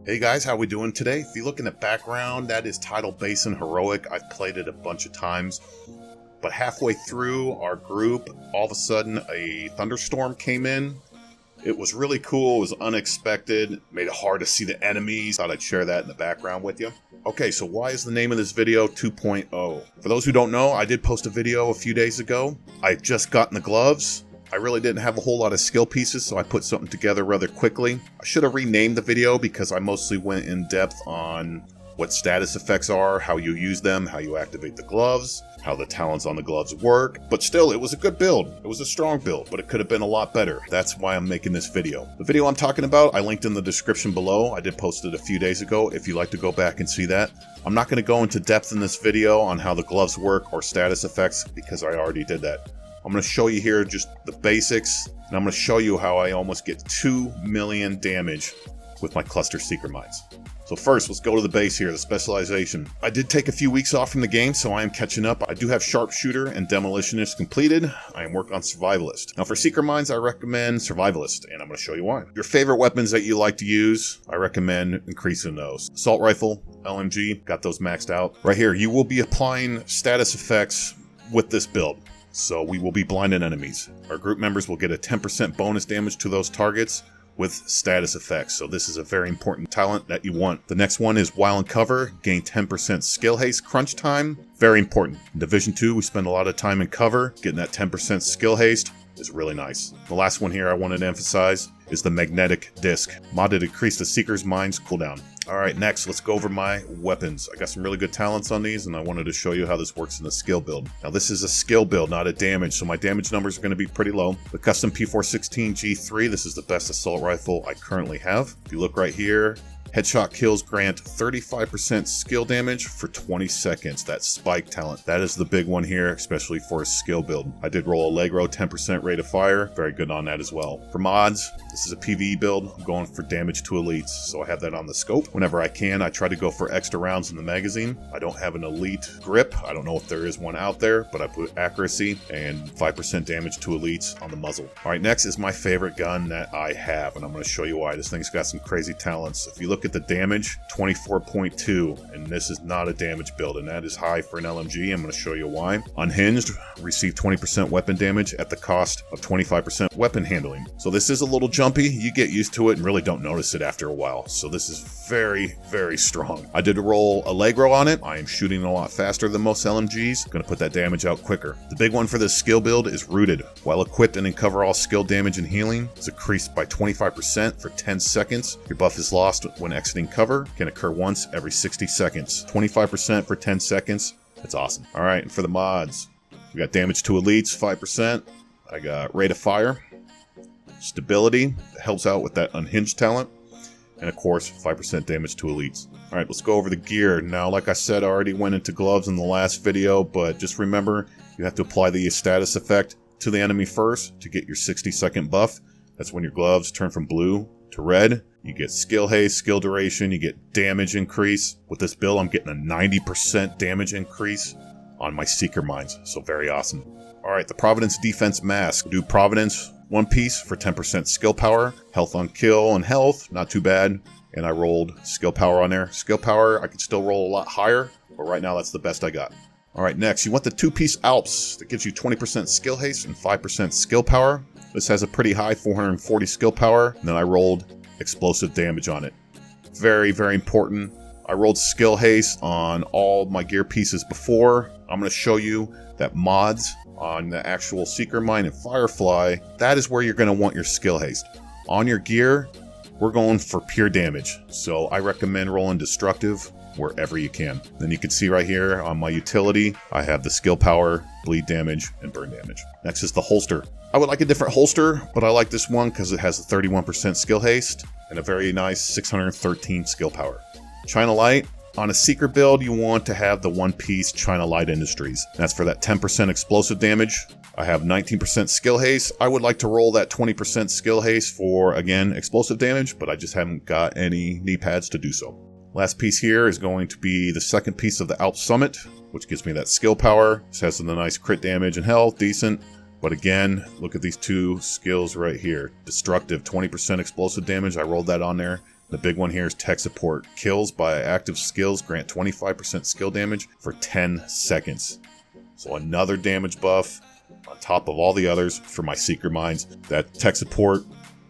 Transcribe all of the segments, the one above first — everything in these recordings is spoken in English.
Hey guys, how we doing today? If you look in the background, that is Tidal Basin Heroic. I've played it a bunch of times, but halfway through our group, all of a sudden a thunderstorm came in. It was really cool, it was unexpected, made it hard to see the enemies. Thought I'd share that in the background with you. Okay, so why is the name of this video 2.0? For those who don't know, I did post a video a few days ago. I had just gotten the gloves. I really didn't have a whole lot of skill pieces, so I put something together rather quickly. I should have renamed the video because I mostly went in depth on what status effects are, how you use them, how you activate the gloves, how the talents on the gloves work. But still, it was a good build. It was a strong build, but it could have been a lot better. That's why I'm making this video. The video I'm talking about, I linked in the description below. I did post it a few days ago if you'd like to go back and see that. I'm not going to go into depth in this video on how the gloves work or status effects because I already did that. I'm going to show you here just the basics, and I'm going to show you how I almost get 2 million damage with my cluster seeker mines. So first, let's go to the base here, the specialization. I did take a few weeks off from the game, so I am catching up. I do have Sharpshooter and Demolitionist completed. I am working on Survivalist. Now for seeker mines, I recommend Survivalist, and I'm going to show you why. Your favorite weapons that you like to use, I recommend increasing those. Assault Rifle, LMG, got those maxed out. Right here, you will be applying status effects with this build. So we will be blinding enemies. Our group members will get a 10% bonus damage to those targets with status effects. So this is a very important talent that you want. The next one is While in Cover, gain 10% skill haste crunch time. Very important. In Division 2, we spend a lot of time in cover. Getting that 10% skill haste is really nice. The last one here I wanted to emphasize is the Magnetic Disc. Modded to increase the Seeker's Mind's cooldown. Alright, next, let's go over my weapons. I got some really good talents on these, and I wanted to show you how this works in the skill build. Now, this is a skill build, not a damage, so my damage numbers are going to be pretty low. The custom P416 G3, this is the best assault rifle I currently have. If you look right here, headshot kills grant 35% skill damage for 20 seconds. That spike talent. That is the big one here, especially for a skill build. I did roll Allegro, 10% rate of fire. Very good on that as well. For mods, this is a PvE build. I'm going for damage to elites, so I have that on the scope. Whenever I can, I try to go for extra rounds in the magazine. I don't have an elite grip. I don't know if there is one out there, but I put accuracy and 5% damage to elites on the muzzle. All right, next is my favorite gun that I have, and I'm going to show you why. This thing's got some crazy talents. If you look at the damage, 24.2, and this is not a damage build, and that is high for an LMG. I'm going to show you why. Unhinged, receive 20% weapon damage at the cost of 25% weapon handling. So this is a little jumpy. You get used to it and really don't notice it after a while. So this is very, very strong. I did roll Allegro on it. I am shooting a lot faster than most LMGs. Going to put that damage out quicker. The big one for this skill build is Rooted. While equipped and in cover, all skill damage and healing is increased by 25% for 10 seconds. Your buff is lost when exiting cover. Can occur once every 60 seconds. 25% for 10 seconds. That's awesome. All right, and for the mods, we got damage to elites, 5%. I got rate of fire. Stability, helps out with that unhinged talent, and of course 5% damage to elites. Alright, let's go over the gear. Now, like I said, I already went into gloves in the last video, but just remember, you have to apply the status effect to the enemy first to get your 60-second buff. That's when your gloves turn from blue to red. You get skill haste, skill duration, you get damage increase. With this build, I'm getting a 90% damage increase on my seeker mines, so very awesome. Alright, the Providence Defense Mask. Do Providence one piece for 10% skill power, health on kill and health, not too bad. And I rolled skill power on there. Skill power, I could still roll a lot higher, but right now that's the best I got. All right, next, you want the two-piece Alps that gives you 20% skill haste and 5% skill power. This has a pretty high 440 skill power, and then I rolled explosive damage on it. Very, very important. I rolled skill haste on all my gear pieces before. I'm going to show you that mods on the actual Seeker Mine and Firefly, that is where you're going to want your skill haste. On your gear, we're going for pure damage, so I recommend rolling destructive wherever you can. Then you can see right here on my utility, I have the skill power, bleed damage, and burn damage. Next is the holster. I would like a different holster, but I like this one because it has a 31% skill haste and a very nice 613 skill power. China Light. On a Seeker build, you want to have the one-piece China Light Industries. That's for that 10% explosive damage. I have 19% skill haste. I would like to roll that 20% skill haste for, again, explosive damage, but I just haven't got any knee pads to do so. Last piece here is going to be the second piece of the Alp Summit, which gives me that skill power. This has the nice crit damage and health, decent. But again, look at these two skills right here. Destructive, 20% explosive damage. I rolled that on there. The big one here is tech support. Kills by active skills grant 25% skill damage for 10 seconds. So another damage buff on top of all the others for my Seeker Mines. That tech support,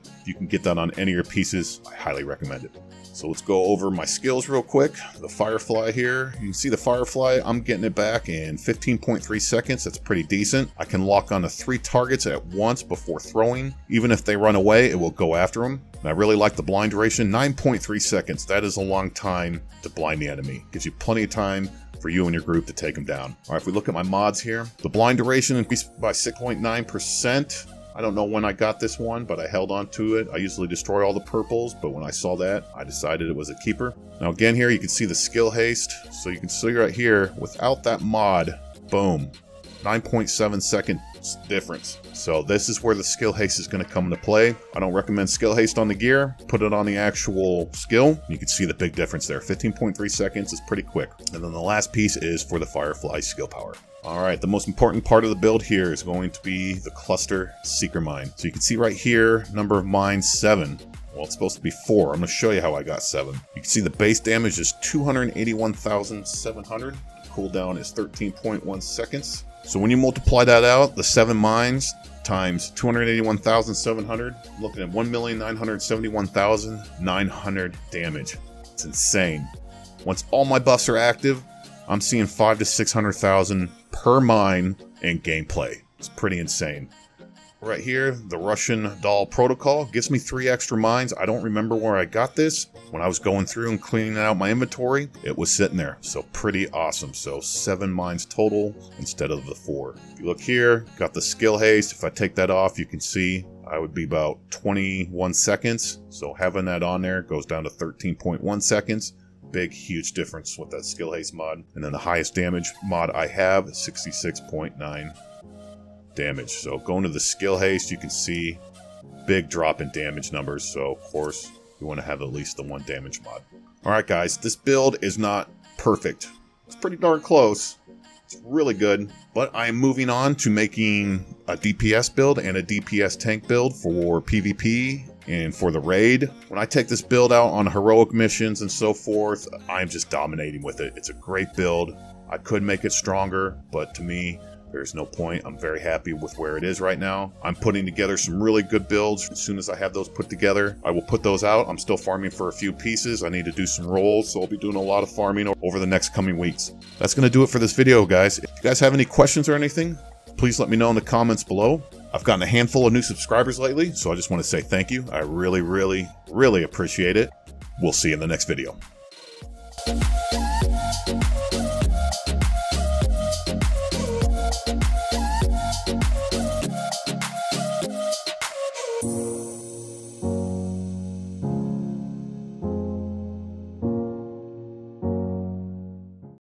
if you can get that on any of your pieces, I highly recommend it. So let's go over my skills real quick. The Firefly here, you can see the Firefly, I'm getting it back in 15.3 seconds. That's pretty decent. I can lock onto 3 targets at once before throwing. Even if they run away, it will go after them. And I really like the blind duration, 9.3 seconds. That is a long time to blind the enemy. Gives you plenty of time for you and your group to take them down. All right, if we look at my mods here, the blind duration increased by 6.9%. I don't know when I got this one, but I held on to it. I usually destroy all the purples, but when I saw that, I decided it was a keeper. Now again here, you can see the skill haste. So you can see right here, without that mod, boom, 9.7 second difference. So this is where the skill haste is going to come into play. I don't recommend skill haste on the gear. Put it on the actual skill. You can see the big difference there. 15.3 seconds is pretty quick. And then the last piece is for the Firefly skill power. All right, the most important part of the build here is going to be the cluster Seeker Mine. So you can see right here, number of mines 7. Well, it's supposed to be 4. I'm going to show you how I got 7. You can see the base damage is 281,700. Cooldown is 13.1 seconds. So when you multiply that out, the 7 mines times 281,700, looking at 1,971,900 damage. It's insane. Once all my buffs are active, I'm seeing 500,000 to 600,000 per mine in gameplay. It's pretty insane. Right here, the Russian doll protocol gives me 3 extra mines. I don't remember where I got this. When I was going through and cleaning out my inventory, it was sitting there. So pretty awesome. So 7 mines total instead of the 4. If you look here, got the skill haste. If I take that off, you can see I would be about 21 seconds. So having that on there goes down to 13.1 seconds. Big, huge difference with that skill haste mod. And then the highest damage mod I have, 66.9 damage. So going to the skill haste, you can see big drop in damage numbers. So of course you want to have at least the 1 damage mod. All right, guys, this build is not perfect. It's pretty darn close. It's really good, but I am moving on to making a DPS build and a DPS tank build for PvP and for the raid. When I take this build out on heroic missions and so forth, I'm just dominating with it. It's a great build. I could make it stronger, but to me, there's no point. I'm very happy with where it is right now. I'm putting together some really good builds. As soon as I have those put together, I will put those out. I'm still farming for a few pieces. I need to do some rolls, so I'll be doing a lot of farming over the next coming weeks. That's going to do it for this video, guys. If you guys have any questions or anything, please let me know in the comments below. I've gotten a handful of new subscribers lately, so I just want to say thank you. I really, really, really appreciate it. We'll see you in the next video.